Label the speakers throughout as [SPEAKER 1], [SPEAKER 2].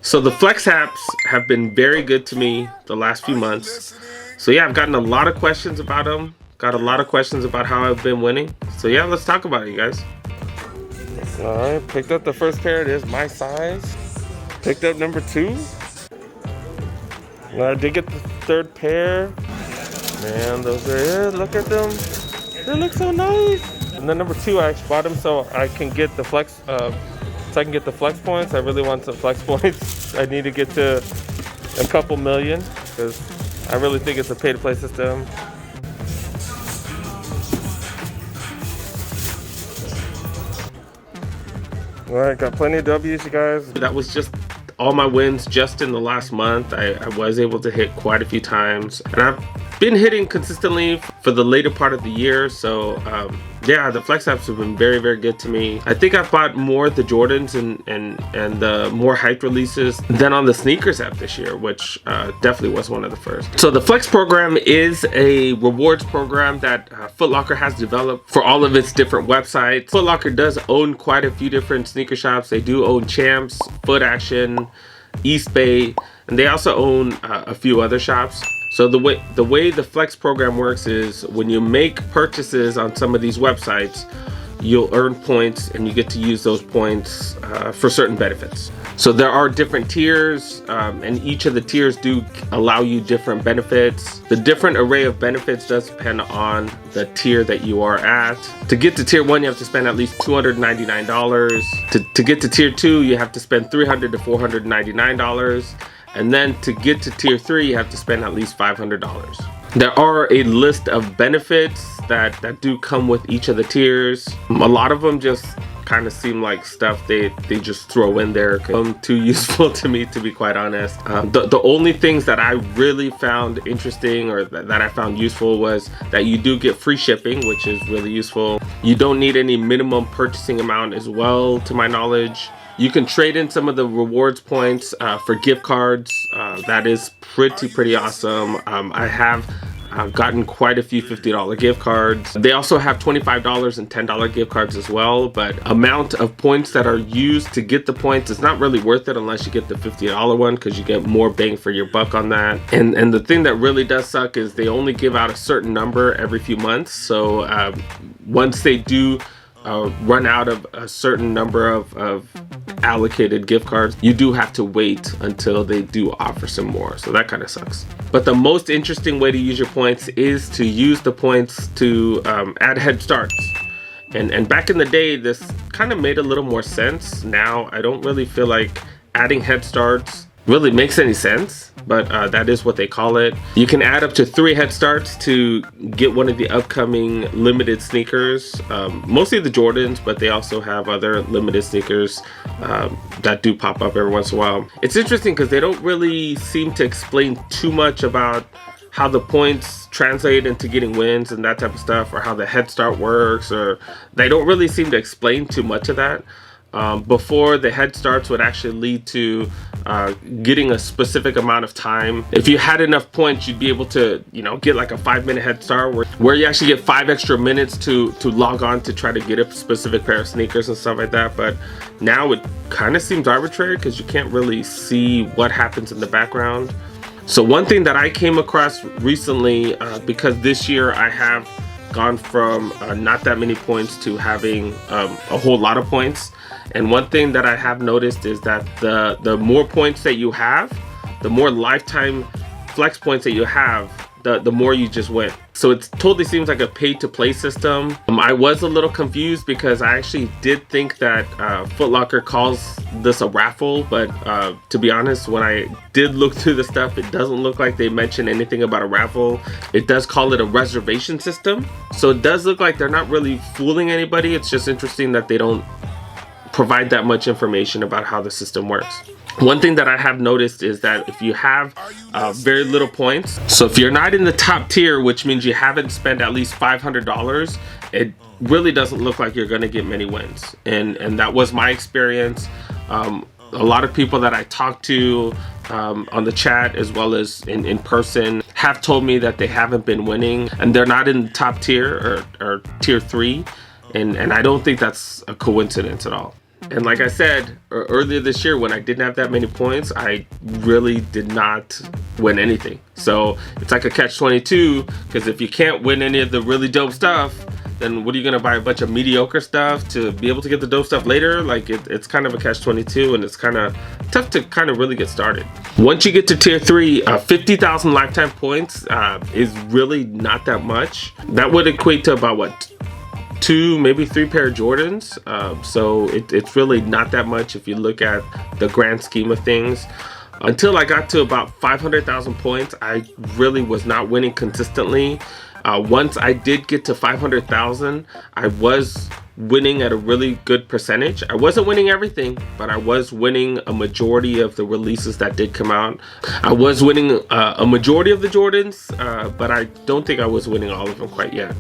[SPEAKER 1] So the Flex apps have been very good to me the last few months. So yeah, I've gotten a lot of questions about them. Got a lot of questions about how I've been winning. So yeah, let's talk about it, you guys. Alright, picked up the first pair. It is my size. Picked up number 2. I did get the third pair. Man, those are it. Look at them. They look so nice. And then number 2, I actually bought them so I can get the flex. So I can get the flex points. I really want some flex points. I need to get to a couple million because I really think it's a pay-to-play system. All right, got plenty of W's, you guys. That was just all my wins just in the last month. I was able to hit quite a few times, and I've been hitting consistently for the later part of the year. So yeah, the flex apps have been very, very good to me. I think I've bought more the Jordans and the more hype releases than on the sneakers app this year, which definitely was one of the first. So the flex program is a rewards program that Footlocker has developed for all of its different websites. Footlocker does own quite a few different sneaker shops. They do own Champs, Foot Action, East Bay, and they also own a few other shops. So the way the Flex program works is when you make purchases on some of these websites, you'll earn points and you get to use those points for certain benefits. So there are different tiers and each of the tiers do allow you different benefits. The different array of benefits does depend on the tier that you are at. To get to tier 1, you have to spend at least $299. To get to tier 2, you have to spend $300 to $499. And then to get to tier 3, you have to spend at least $500. There are a list of benefits that do come with each of the tiers. A lot of them just kind of seem like stuff they just throw in there. Too useful to me, to be quite honest. The only things that I really found interesting or that I found useful was that you do get free shipping, which is really useful. You don't need any minimum purchasing amount as well, to my knowledge. You can trade in some of the rewards points for gift cards. That is pretty awesome. I've gotten quite a few $50 gift cards. They also have $25 and $10 gift cards as well, but amount of points that are used to get the points is not really worth it unless you get the $50 one, because you get more bang for your buck on that. And the thing that really does suck is they only give out a certain number every few months. So once they do run out of a certain number of allocated gift cards, you do have to wait until they do offer some more. So that kind of sucks. But the most interesting way to use your points is to use the points to add head starts. And back in the day, this kind of made a little more sense. Now I don't really feel like adding head starts really makes any sense, but that is what they call it. You can add up to 3 head starts to get one of the upcoming limited sneakers, mostly the Jordans, but they also have other limited sneakers that do pop up every once in a while. It's interesting because they don't really seem to explain too much about how the points translate into getting wins and that type of stuff, or how the head start works, or they don't really seem to explain too much of that. Before, the head starts would actually lead to getting a specific amount of time. If you had enough points, you'd be able to, get like a 5-minute head start where you actually get 5 extra minutes to log on to try to get a specific pair of sneakers and stuff like that. But now it kind of seems arbitrary because you can't really see what happens in the background. So one thing that I came across recently, because this year I have gone from not that many points to having a whole lot of points. And one thing that I have noticed is that the more points that you have, the more lifetime flex points that you have, the more you just win. So it totally seems like a pay to play system. I was a little confused because I actually did think that Footlocker calls this a raffle, but to be honest, when I did look through the stuff, it doesn't look like they mentioned anything about a raffle. It does call it a reservation system. So it does look like they're not really fooling anybody. It's just interesting that they don't provide that much information about how the system works. One thing that I have noticed is that if you have very little points, so if you're not in the top tier, which means you haven't spent at least $500, it really doesn't look like you're going to get many wins. And that was my experience. A lot of people that I talked to on the chat as well as in person have told me that they haven't been winning and they're not in the top tier or tier 3. And I don't think that's a coincidence at all. And like I said earlier this year, when I didn't have that many points, I really did not win anything. So it's like a catch-22, because if you can't win any of the really dope stuff, then what are you gonna buy? A bunch of mediocre stuff to be able to get the dope stuff later? Like it's kind of a catch-22, and it's kind of tough to kind of really get started. Once you get to tier 3, 50,000 lifetime points is really not that much. That would equate to about what, 2, maybe 3 pair of Jordans. So it's really not that much if you look at the grand scheme of things. Until I got to about 500,000 points, I really was not winning consistently. Once I did get to 500,000, I was winning at a really good percentage. I wasn't winning everything, but I was winning a majority of the releases that did come out. I was winning a majority of the Jordans, but I don't think I was winning all of them quite yet.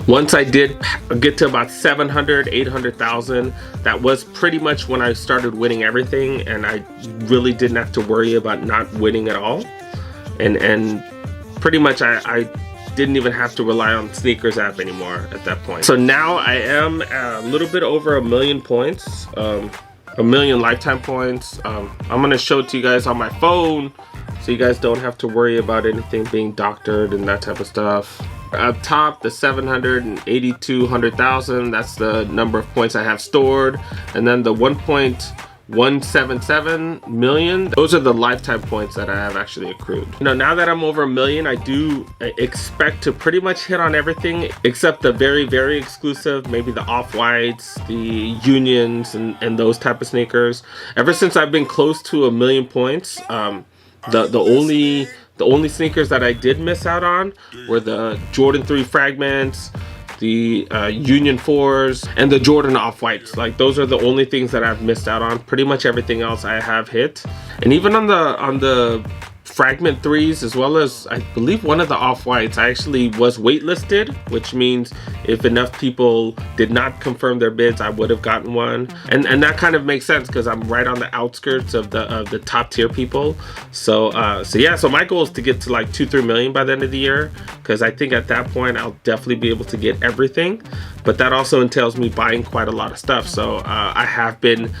[SPEAKER 1] Once I did get to about 700, 800,000, that was pretty much when I started winning everything, and I really didn't have to worry about not winning at all. And pretty much I didn't even have to rely on Sneakers app anymore at that point. So now I am a little bit over 1 million points, 1 million lifetime points. I'm gonna show it to you guys on my phone, so you guys don't have to worry about anything being doctored and that type of stuff. Up top, the 782,000, that's the number of points I have stored, and then the 1.177 million, those are the lifetime points that I have actually accrued. You know, now that I'm over 1 million, I do expect to pretty much hit on everything except the very, very exclusive, maybe the off-whites, the unions, and those type of sneakers. Ever since I've been close to 1 million points, the only sneakers that I did miss out on were the Jordan 3 fragments, the Union 4s, and the Jordan off-whites. Like, those are the only things that I've missed out on. Pretty much everything else I have hit. And even on the fragment 3s, as well as I believe one of the off-whites, I actually was waitlisted, which means if enough people did not confirm their bids, I would have gotten one. And that kind of makes sense, because I'm right on the outskirts of the top tier people. So yeah, so my goal is to get to like 2-3 million by the end of the year, because I think at that point I'll definitely be able to get everything. But that also entails me buying quite a lot of stuff. So I have been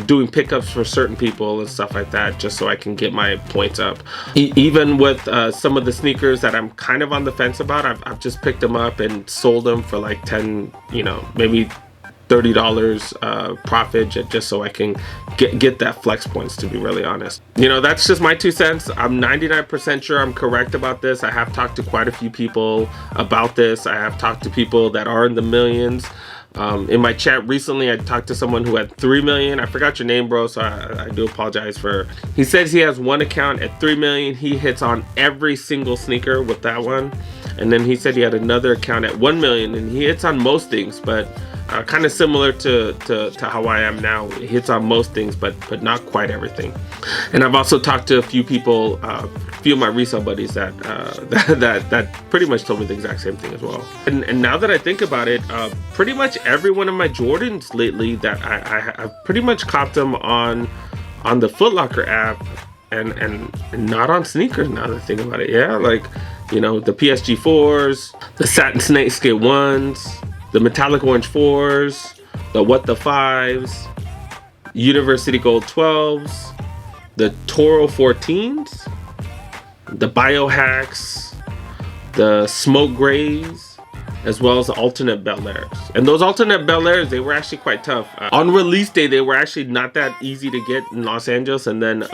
[SPEAKER 1] doing pickups for certain people and stuff like that, just so I can get my points up. Even with some of the sneakers that I'm kind of on the fence about, I've just picked them up and sold them for like 10, you know, maybe $30 profit, just so I can get that flex points, to be really honest. You know, that's just my 2 cents. I'm 99% sure I'm correct about this. I have talked to quite a few people about this. I have talked to people that are in the millions. In my chat recently, I talked to someone who had 3 million. I forgot your name, bro, so I do apologize for. He says he has one account at 3 million. He hits on every single sneaker with that one. And then he said he had another account at 1 million, and he hits on most things, but kind of similar to how I am now. He hits on most things, but not quite everything. And I've also talked to a few people, a few of my resale buddies that pretty much told me the exact same thing as well. And now that I think about it, pretty much every one of my Jordans lately, that I've pretty much copped them on the Footlocker app, and not on sneakers, now that I think about it. Yeah, like, you know, the PSG 4s, the satin snakeskin 1s, the metallic orange 4s, the What the 5s, University Gold 12s, the Toro 14s, the Biohacks, the Smoke Grays, as well as the alternate Bel Airs. And those alternate Bel Airs, they were actually quite tough. On release day, they were actually not that easy to get in Los Angeles, and then we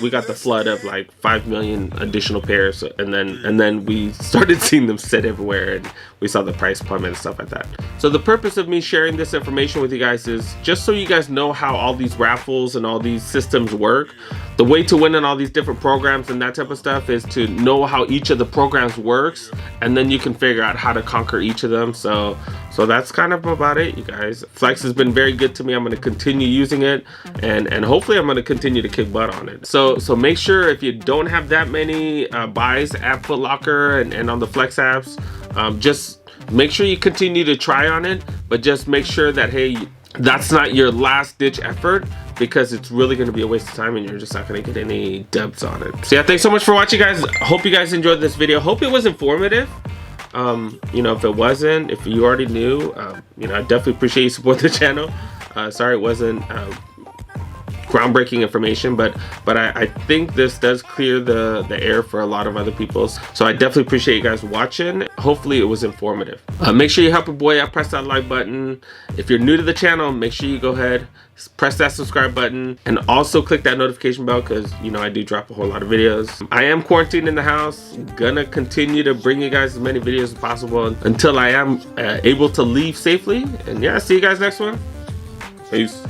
[SPEAKER 1] got the flood of like 5 million additional pairs, and then we started seeing them sit everywhere, and we saw the price plummet and stuff like that. So the purpose of me sharing this information with you guys is just so you guys know how all these raffles and all these systems work. The way to win in all these different programs and that type of stuff is to know how each of the programs works, and then you can figure out how to conquer each of them. So that's kind of about it, you guys. Flex has been very good to me. I'm going to continue using it, and hopefully I'm going to continue to kick butt on it. So make sure, if you don't have that many buys at Footlocker and on the Flex apps, just make sure you continue to try on it, but just make sure that, hey, that's not your last ditch effort, because it's really going to be a waste of time and you're just not going to get any dubs on it. So yeah, thanks so much for watching, guys. Hope you guys enjoyed this video. Hope it was informative. You know, if it wasn't, if you already knew, you know, I definitely appreciate you supporting the channel. Sorry it wasn't groundbreaking information, but I think this does clear the air for a lot of other people. So I definitely appreciate you guys watching. Hopefully it was informative. Make sure you help your boy out, press that like button. If you're new to the channel, make sure you go ahead, press that subscribe button, and also click that notification bell, because you know I do drop a whole lot of videos. I am quarantined in the house, gonna continue to bring you guys as many videos as possible until I am able to leave safely. And yeah, see you guys next one. Peace.